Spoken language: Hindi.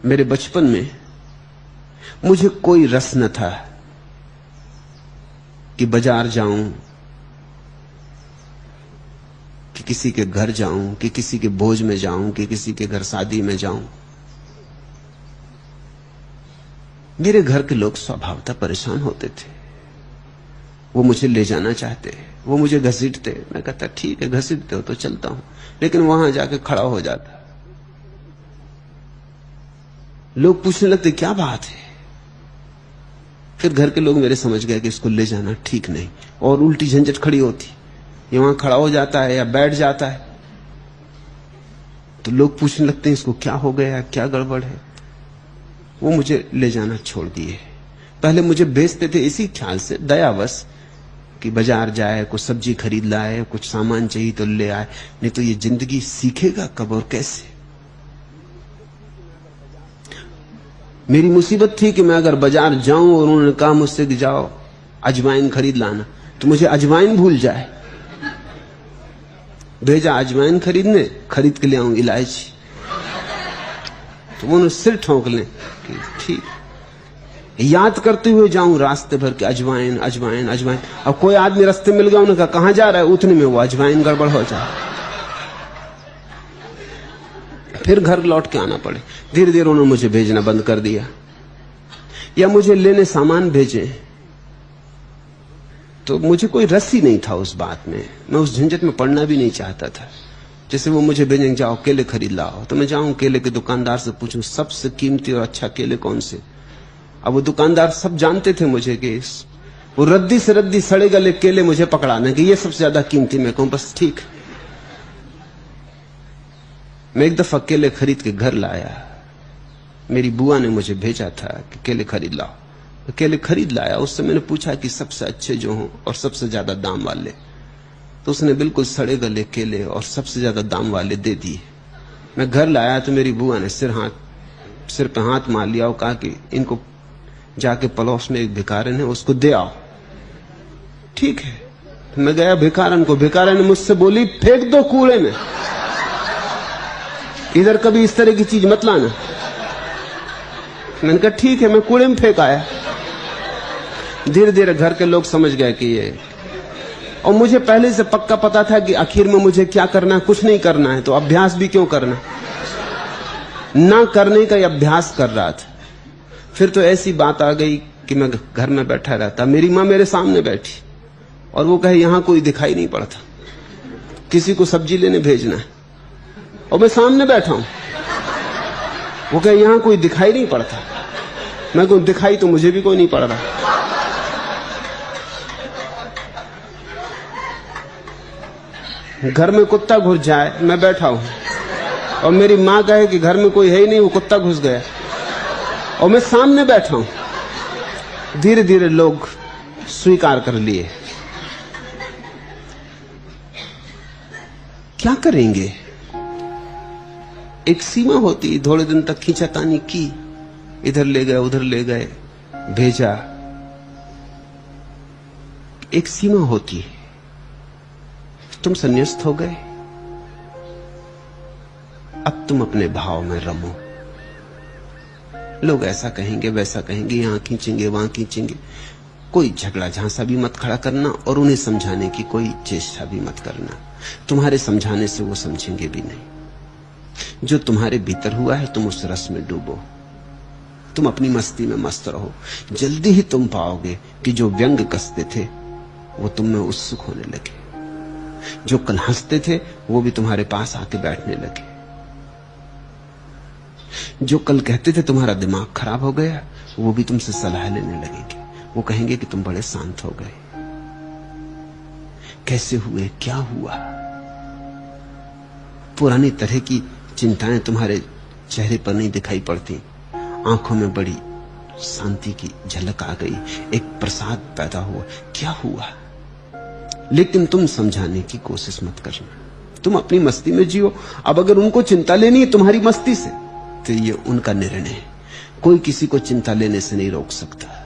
मेरे बचपन में मुझे कोई रस न था कि बाजार जाऊं, कि किसी के घर जाऊं, कि किसी के भोज में जाऊं, कि किसी के घर शादी में जाऊं। मेरे घर के लोग स्वभावतः परेशान होते थे। वो मुझे ले जाना चाहते, वो मुझे घसीटते। मैं कहता ठीक है, घसीटते हो तो चलता हूं, लेकिन वहां जाके खड़ा हो जाता। लोग पूछने लगते क्या बात है। फिर घर के लोग मेरे समझ गए कि इसको ले जाना ठीक नहीं, और उल्टी झंझट खड़ी होती। ये वहां खड़ा हो जाता है या बैठ जाता है तो लोग पूछने लगते हैं इसको क्या हो गया, क्या गड़बड़ है। वो मुझे ले जाना छोड़ दिए। पहले मुझे भेजते थे इसी ख्याल से, दयावश, कि बाजार जाए, कुछ सब्जी खरीद लाए, कुछ सामान चाहिए तो ले आए, नहीं तो ये जिंदगी सीखेगा कब और कैसे। मेरी मुसीबत थी कि मैं अगर बाजार जाऊं और उन्होंने कहा मुझसे कि जाओ अजवाइन खरीद लाना, तो मुझे अजवाइन भूल जाए। भेजा अजवाइन खरीदने, खरीद के ले आऊं इलायची, तो वो सिर ठोंक लें कि ठीक। याद करते हुए जाऊं रास्ते भर के अजवाइन अजवाइन अजवाइन। अब कोई आदमी रास्ते मिल गया, उन्होंने कहा कहां जा रहा है, उतने में वो अजवाइन गड़बड़ हो जाए। फिर घर लौट के आना पड़े। धीरे धीरे उन्होंने मुझे भेजना बंद कर दिया, या मुझे लेने सामान भेजे। तो मुझे कोई रस ही नहीं था उस बात में, मैं उस झंझट में पड़ना भी नहीं चाहता था। जैसे वो मुझे भेजेंगे जाओ केले खरीद लाओ, तो मैं जाऊं केले के दुकानदार से पूछूं सबसे कीमती और अच्छा केले कौन से। अब वो दुकानदार सब जानते थे मुझे कि वो रद्दी से रद्दी सड़े गले केले मुझे पकड़ाने कि ये सबसे ज्यादा कीमती। मैं कहूं बस ठीक। मैं एक दफा केले खरीद के घर लाया। मेरी बुआ ने मुझे भेजा था कि केले खरीद लाओ, तो केले खरीद लाया। उससे मैंने पूछा कि सबसे अच्छे जो हों और सबसे ज्यादा दाम वाले, तो उसने बिल्कुल सड़े गले केले और सबसे ज्यादा दाम वाले दे दिए। मैं घर लाया तो मेरी बुआ ने सिर पे हाथ मार लिया और कहा कि इनको जाके पड़ोस में एक भिखारन है, उसको दे आओ। ठीक है, मैं गया भिखारन को। भिखारन ने मुझसे बोली फेंक दो कूड़े में, इधर कभी इस तरह की चीज मत लाना। मैंने कहा ठीक है, मैं कूड़े में फेंक आया। धीरे धीरे घर के लोग समझ गए कि ये, और मुझे पहले से पक्का पता था कि आखिर में मुझे क्या करना है, कुछ नहीं करना है, तो अभ्यास भी क्यों करना, ना करने का अभ्यास कर रहा था। फिर तो ऐसी बात आ गई कि मैं घर में बैठा रहता, मेरी माँ मेरे सामने बैठी और वो कहे यहां कोई दिखाई नहीं पड़ता, किसी को सब्जी लेने भेजना है, और मैं सामने बैठा हूं। वो कहे यहां कोई दिखाई नहीं पड़ता। मैं कहूं दिखाई तो मुझे भी कोई नहीं पड़ रहा। घर में कुत्ता घुस जाए, मैं बैठा हूं और मेरी मां कहे कि घर में कोई है ही नहीं, वो कुत्ता घुस गया, और मैं सामने बैठा हूं। धीरे धीरे लोग स्वीकार कर लिए। क्या करेंगे, एक सीमा होती। थोड़े दिन तक खींचातानी की, इधर ले गए उधर ले गए, भेजा। एक सीमा होती है, तुम संन्यास्त हो गए। अब तुम अपने भाव में रमो। लोग ऐसा कहेंगे वैसा कहेंगे, यहां खींचेंगे वहां खींचेंगे, कोई झगड़ा झांसा भी मत खड़ा करना और उन्हें समझाने की कोई चेष्टा भी मत करना। तुम्हारे समझाने से वो समझेंगे भी नहीं। जो तुम्हारे भीतर हुआ है तुम उस रस में डूबो, तुम अपनी मस्ती में मस्त रहो। जल्दी ही तुम पाओगे कि जो व्यंग कसते थे वो तुम में उत्सुक होने लगे, जो कल हंसते थे वो भी तुम्हारे पास आके बैठने लगे, जो कल कहते थे तुम्हारा दिमाग खराब हो गया वो भी तुमसे सलाह लेने लगेंगे। वो कहेंगे कि तुम बड़े शांत हो गए, कैसे हुए, क्या हुआ। पुरानी तरह की चिंताएं तुम्हारे चेहरे पर नहीं दिखाई पड़ती, आंखों में बड़ी शांति की झलक आ गई, एक प्रसाद पैदा हुआ। क्या हुआ, लेकिन तुम समझाने की कोशिश मत करना, तुम अपनी मस्ती में जियो। अब अगर उनको चिंता लेनी है तुम्हारी मस्ती से तो ये उनका निर्णय है, कोई किसी को चिंता लेने से नहीं रोक सकता।